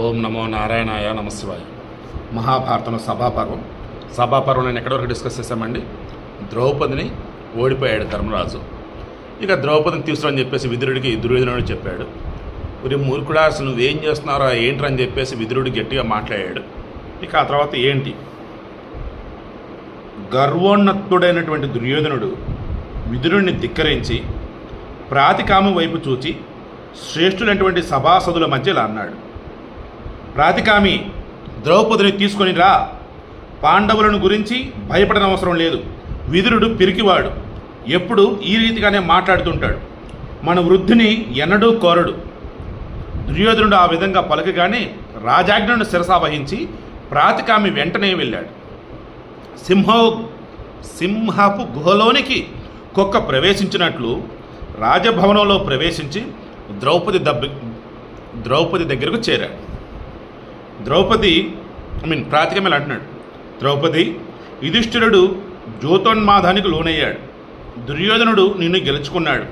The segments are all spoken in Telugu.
ఓం నమో నారాయణాయ నమశివాయ. మహాభారతంలో సభాపర్వం నేను ఎక్కడి వరకు డిస్కస్ చేశామండి. ద్రౌపదిని ఓడిపోయాడు ధర్మరాజు. ఇక ద్రౌపదిని తీసుకురని చెప్పేసి విదురుడికి దుర్యోధనుడు చెప్పాడు. మరి మూర్ఖుడా, అసలు నువ్వేం చేస్తున్నారో ఏంట్రా అని చెప్పేసి విదురుడు గట్టిగా మాట్లాడాడు. ఇక ఆ తర్వాత ఏంటి, గర్వోన్నతుడైనటువంటి దుర్యోధనుడు విదురుడిని ధిక్కరించి ప్రాతికామ వైపు చూచి శ్రేష్ఠులైనటువంటి సభాసదుల మధ్యలో అన్నాడు, ప్రాతికామి, ద్రౌపదిని తీసుకొని రా. పాండవులను గురించి భయపడనవసరం అవసరం లేదు. విదురుడు పిరికివాడు, ఎప్పుడు ఈ రీతిగానే మాట్లాడుతుంటాడు. మన వృద్ధిని ఎన్నడూ కోరడు. దుర్యోధనుడు ఆ విధంగా పలకగానే రాజాజ్ఞను శిరసావహించి ప్రాతికామి వెంటనే వెళ్ళాడు. సింహపు గుహలోనికి కుక్క ప్రవేశించినట్లు రాజభవనంలో ప్రవేశించి ద్రౌపది దగ్గరకు చేరాడు. ప్రాతికామి అంటున్నాడు, ద్రౌపది, యుధిష్ఠిరుడు జ్యోతోన్మాదానికి లోనయ్యాడు. దుర్యోధనుడు నిన్ను గెలుచుకున్నాడు.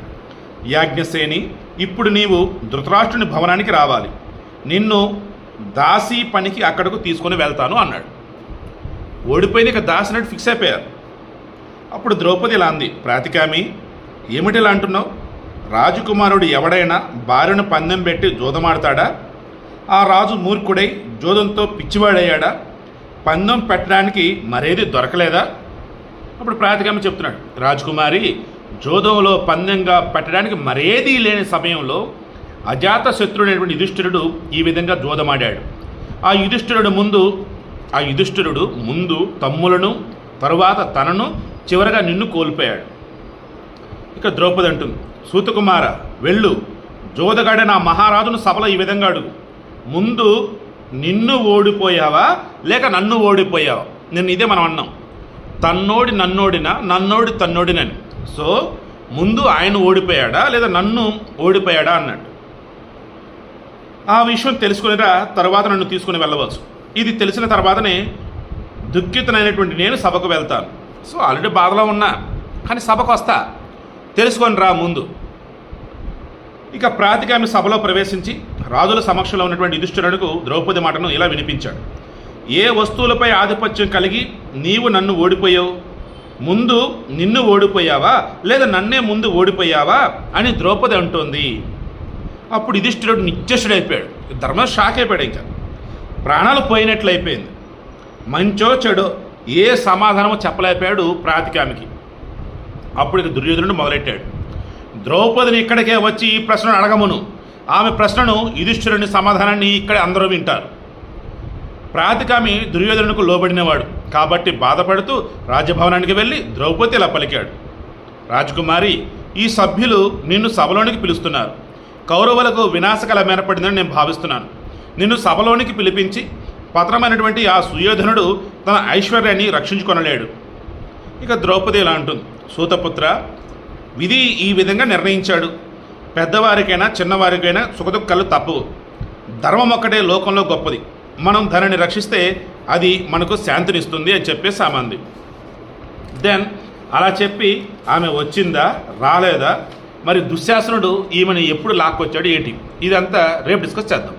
యాజ్ఞసేని, ఇప్పుడు నీవు ధృతరాష్ట్రుని భవనానికి రావాలి. నిన్ను దాసీ పనికి అక్కడకు తీసుకొని వెళ్తాను అన్నాడు. ఓడిపోయింది, ఇక దాసినట్టు ఫిక్స్ అయిపోయారు. అప్పుడు ద్రౌపది ఇలా అంది, ప్రాతికామి, ఏమిటి ఇలా అంటున్నావు? రాజకుమారుడు ఎవడైనా భార్యను పందెం పెట్టి జోదమాడతాడా? ఆ రాజు మూర్ఖుడై జోదంతో పిచ్చివాడయ్యాడా? పందెం పెట్టడానికి మరేది దొరకలేదా? అప్పుడు ప్రాతికామి చెప్తున్నాడు, రాజకుమారి, జోదంలో పందెంగా పెట్టడానికి మరేదీ లేని సమయంలో అజాత శత్రుడైనటువంటి యుధిష్ఠిరుడు ఈ విధంగా జోదమాడాడు. ఆ యుధిష్ఠిరుడు ముందు తమ్ములను, తరువాత తనను, చివరగా నిన్ను కోల్పోయాడు. ఇక ద్రౌపది అంటుంది, సూతకుమార, వెళ్ళు. జోదగాడే నా మహారాజును సభలో ఈ విధంగా అడుగు, ముందు నిన్ను ఓడిపోయావా లేక నన్ను ఓడిపోయావా? నేను ఇదే మనం అన్నాం, తన్నోడి నన్నోడినా, నన్నోడి తన్నోడినని. సో ముందు ఆయన ఓడిపోయాడా లేదా నన్ను ఓడిపోయాడా అన్నాడు. ఆ విషయం తెలుసుకునేరా తర్వాత నన్ను తీసుకుని వెళ్ళవచ్చు. ఇది తెలిసిన తర్వాతనే దుఃఖితనైనటువంటి నేను సభకు వెళ్తాను. సో ఆల్రెడీ బాధలో ఉన్నా, కానీ సభకు వస్తా, తెలుసుకొని రా ముందు. ఇక ప్రాతికామి సభలో ప్రవేశించి రాజుల సమక్షంలో ఉన్నటువంటి యుధిష్ఠిరుడికి ద్రౌపది మాటను ఇలా వినిపించాడు, ఏ వస్తువులపై ఆధిపత్యం కలిగి నీవు నన్ను ఓడిపోయావు? ముందు నిన్ను ఓడిపోయావా లేదా నన్నే ముందు ఓడిపోయావా అని ద్రౌపది అంటోంది. అప్పుడు యుధిష్ఠిరుడు నిశ్చేష్టుడైపోయాడు. ధర్మ షాక్ అయిపోయాడు. ఇంకా ప్రాణాలు పోయినట్లు అయిపోయింది. మంచో చెడో ఏ సమాధానమో చెప్పలేకపోయాడు ప్రాతికామికి. అప్పుడు ఇక దుర్యోధనుడు మొదలెట్టాడు, ద్రౌపదిని ఇక్కడికే వచ్చి ఈ ప్రశ్నను అడగమును. ఆమె ప్రశ్నను యుధిష్ఠిరుని సమాధానాన్ని ఇక్కడే అందరూ వింటారు. ప్రాతికామి దుర్యోధనుకు లోబడినవాడు కాబట్టి బాధపడుతూ రాజభవనానికి వెళ్ళి ద్రౌపది ఇలా పలికాడు, రాజకుమారి, ఈ సభ్యులు నిన్ను సభలోనికి పిలుస్తున్నారు. కౌరవులకు వినాశకలం ఏర్పడిందని నేను భావిస్తున్నాను. నిన్ను సభలోనికి పిలిపించి పత్రమైనటువంటి ఆ సుయోధనుడు తన ఐశ్వర్యాన్ని రక్షించుకొనలేడు. ఇక ద్రౌపది ఇలా అంటుంది, సూతపుత్ర, విధి ఈ విధంగా నిర్ణయించాడు. పెద్దవారికైనా చిన్నవారికైనా సుఖదుఖాలు తప్పవు. ధర్మం ఒక్కటే లోకంలో గొప్పది. మనం ధనాన్ని రక్షిస్తే అది మనకు శాంతినిస్తుంది అని చెప్పేసి ఆమె అంది. దెన్ అలా చెప్పి ఆమె వచ్చిందా రాలేదా, మరి దుశ్శాసనుడు ఈమెను ఎప్పుడు లాక్కొచ్చాడు ఏంటి, ఇదంతా రేపు డిస్కస్ చేద్దాం.